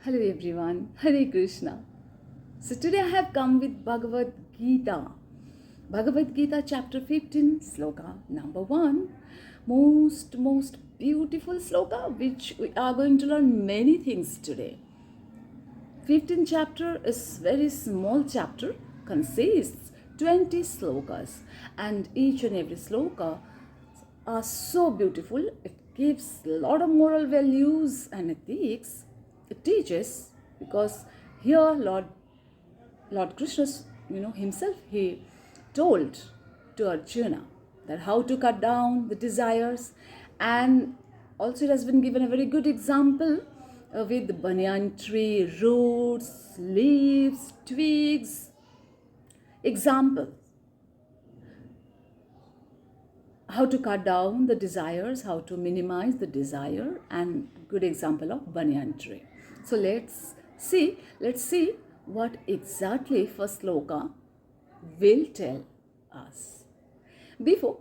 Hello everyone, Hare Krishna. So today I have come with Bhagavad Gita. Bhagavad Gita chapter 15, sloka number 1. Most beautiful sloka which we are going to learn many things today. 15th chapter is very small chapter, consists 20 slokas, and each and every sloka are so beautiful. It gives a lot of moral values and ethics. It teaches, because here Lord Krishna, himself, he told to Arjuna that how to cut down the desires, and also it has been given a very good example with the banyan tree, roots, leaves, twigs. Example: how to cut down the desires, how to minimize the desire, and good example of banyan tree. So let's see what exactly first sloka will tell us. Before,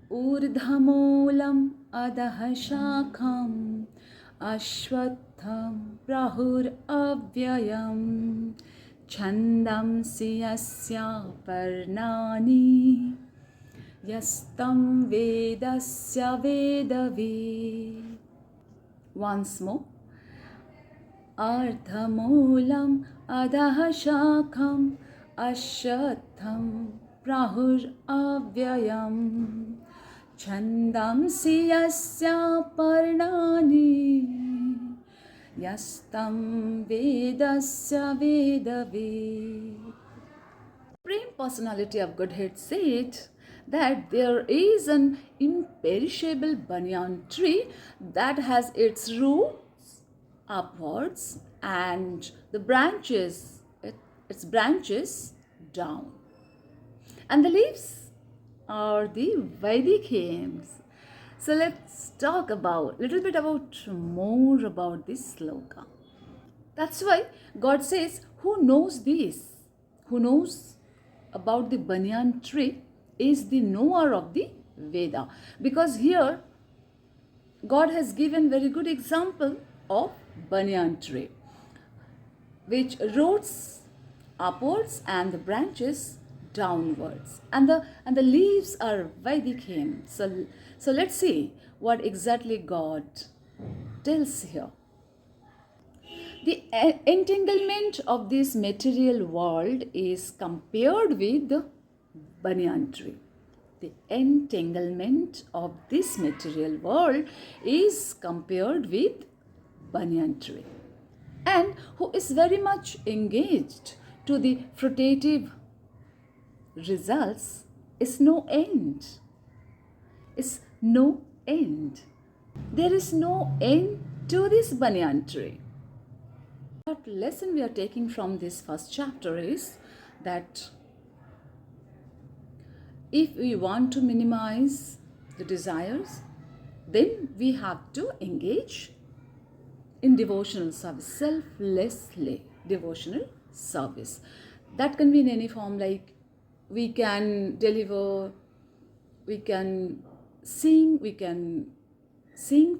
urdhamulam adah shakham ashwatham prahur avyayam chandamsi yasya parnani yastam vedasya vedavi. Once more. Ardhamulam adah shakham ashwatham prahur avyayam chandamsi yasya parnani yastam vedasya vedavi. Supreme Personality of Godhead said that there is an imperishable banyan tree that has its roots upwards and its branches down, and the leaves are the Vedic hymns. So let's talk about little bit about more about this sloka. That's why God says, who knows this? Who knows about the banyan tree is the knower of the Veda. Because here God has given very good example of banyan tree, which roots upwards and the branches downwards, and the leaves are Vedic hymns. So let's see what exactly God tells here. The entanglement of this material world is compared with the banyan tree. The entanglement of this material world is compared with banyan tree, and who is very much engaged to the fruitative results is no end. Is no end. There is no end to this banyan tree. What lesson we are taking from this first chapter is that if we want to minimize the desires, then we have to engage in devotional service, selflessly devotional service. That can be in any form, like we can deliver, we can sing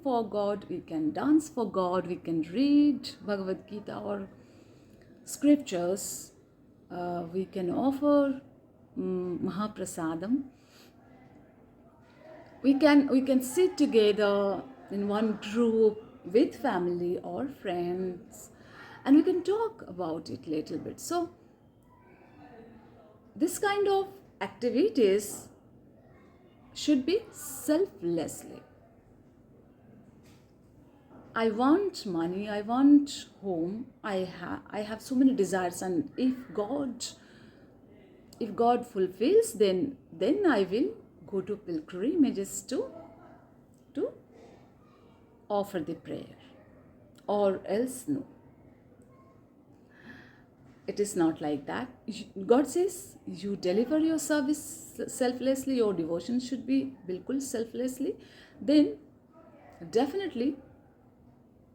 for God, we can dance for God, we can read Bhagavad Gita or scriptures, we can offer Mahaprasadam. We can sit together in one group with family or friends, and we can talk about it little bit. So this kind of activities should be selflessly. I want money, I want home, I have so many desires, and if God fulfills, then I will go to pilgrimages to offer the prayer, or else no. It is not like that. God says you deliver your service selflessly, your devotion should be bilkul selflessly, then definitely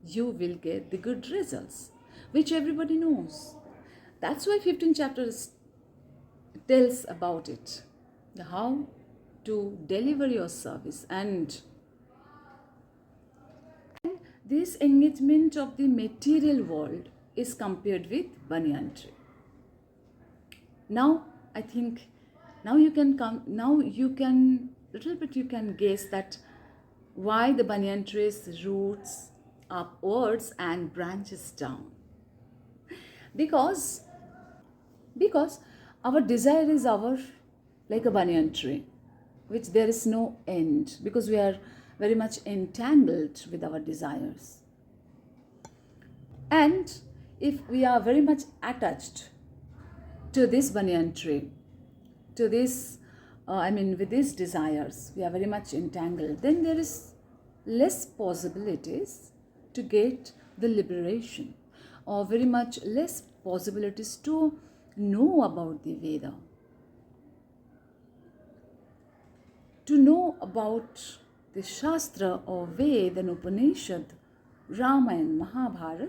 you will get the good results, which everybody knows. That's why 15th chapter tells about it, how to deliver your service. And this engagement of the material world is compared with banyan tree. Now I think now you can little bit you can guess that why the banyan tree's roots upwards and branches down. Because our desire is our like a banyan tree, which there is no end, because we are very much entangled with our desires. And if we are very much attached to this banyan tree, to this with these desires, we are very much entangled, then there is less possibilities to get the liberation, or very much less possibilities to know about the Veda, to know about the Shastra or Ved and Upanishad, Ramayana, Mahabharata.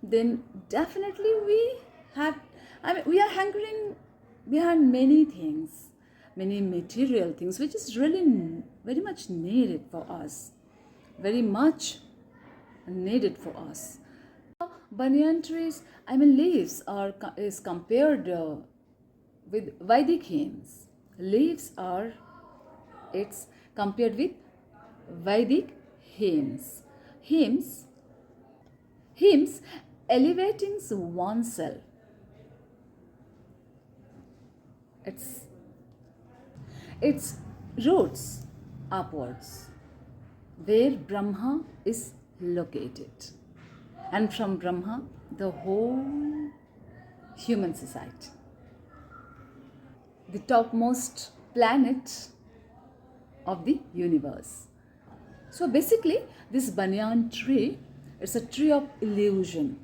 Then definitely we are hankering behind many things, many material things, which is really very much needed for us, very much needed for us. Banyan trees, leaves is compared with Vedic hymns. Leaves are it's compared with Vedic hymns. Hymns elevating oneself. Its roots upwards, where Brahma is located. And from Brahma, the whole human society, the topmost planet of the universe. So basically, this banyan tree, it's a tree of illusion.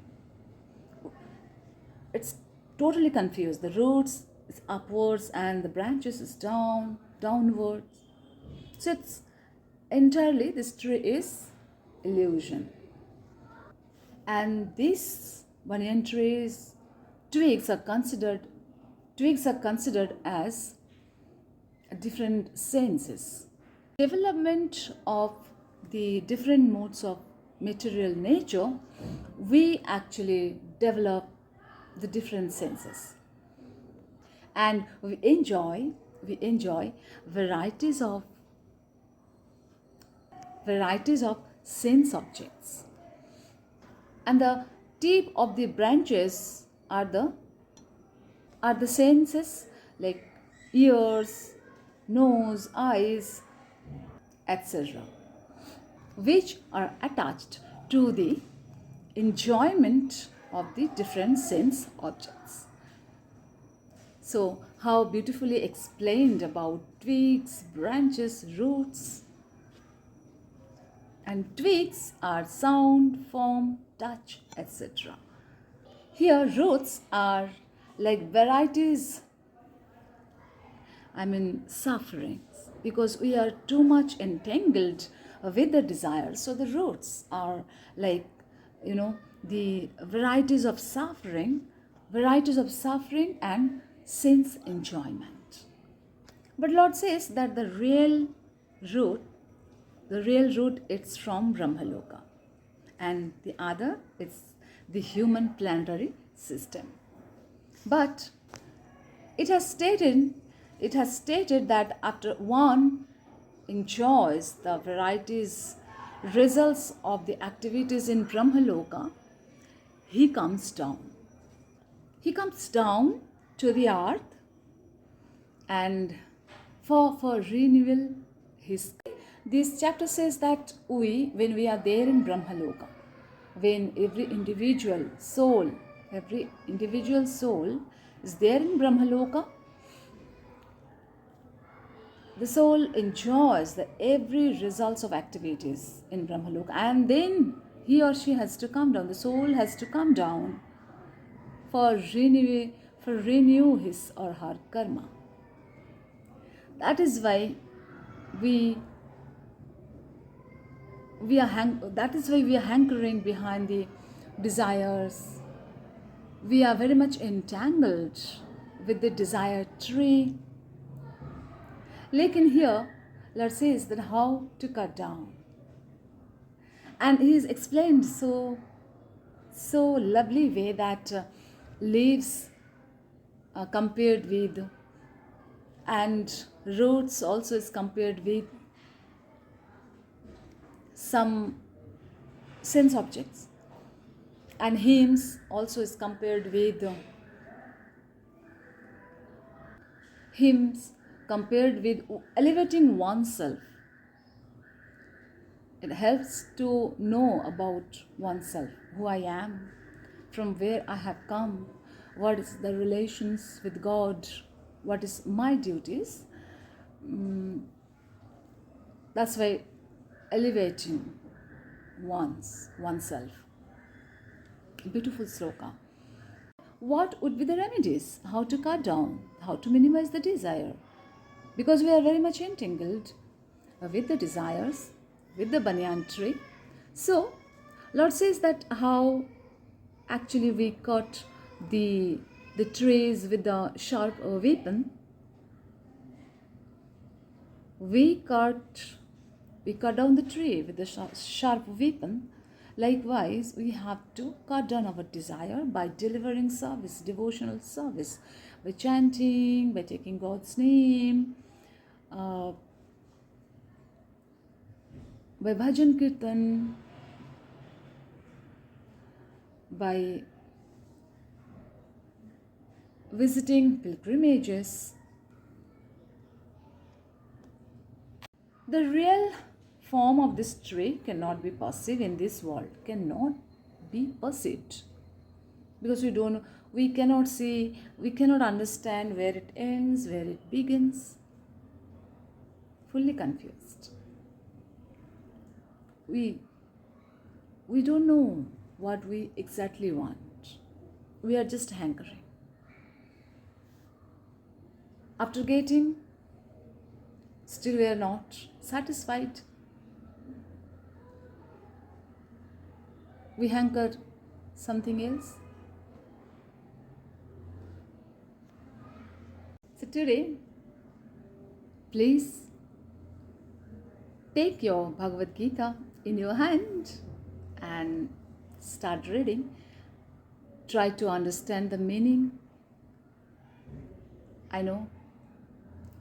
It's totally confused. The roots is upwards and the branches is downwards. So it's entirely, this tree is illusion. And these banyan trees, twigs are considered as different senses. Development of the different modes of material nature, we actually develop the different senses, and we enjoy varieties of sense objects. And the tip of the branches are the senses, like ears, nose, eyes, etc., which are attached to the enjoyment of the different sense objects. So, how beautifully explained about twigs, branches, roots. And twigs are sound, form, touch, etc. Here, roots are like varieties, sufferings, because we are too much entangled with the desires. So the roots are like, the varieties of suffering and sense enjoyment. But Lord says that the real root, it's from Brahmaloka, and the other, it's the human planetary system. But it has stated that after one enjoys the varieties, results of the activities in Brahmaloka, he comes down. He comes down to the earth, and for renewal, this chapter says that when we are there in Brahmaloka, when every individual soul is there in Brahmaloka, the soul enjoys the every results of activities in Brahmaloka, and then he or she has to come down. The soul has to come down for renew his or her karma. That is why we are hankering behind the desires. We are very much entangled with the desire tree. Like in here, Lord says that how to cut down. And he is explained so lovely way that leaves compared with, and roots also is compared with some sense objects, and hymns also is compared with hymns compared with elevating oneself. It helps to know about oneself, who I am, from where I have come, what is the relations with God, what is my duties. That's why elevating oneself. Beautiful sloka. What would be the remedies? How to cut down? How to minimize the desire? Because we are very much entangled with the desires, with the banyan tree. So, Lord says that how actually we cut the trees with the sharp weapon. We cut down the tree with the sharp weapon. Likewise, we have to cut down our desire by delivering service, devotional service, by chanting, by taking God's name, by bhajan kirtan, by visiting pilgrimages. The real form of this tree cannot be perceived in this world, cannot be perceived, because we cannot see, we cannot understand where it ends, where it begins. Fully confused. We don't know what we exactly want. We are just hankering. After getting, still we are not satisfied. We hanker something else. So today, please take your Bhagavad Gita in your hand and start reading. Try to understand the meaning. I know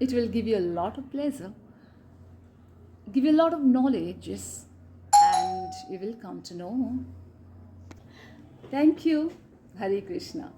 it will give you a lot of pleasure, give you a lot of knowledge, and you will come to know. Thank you. Hare Krishna.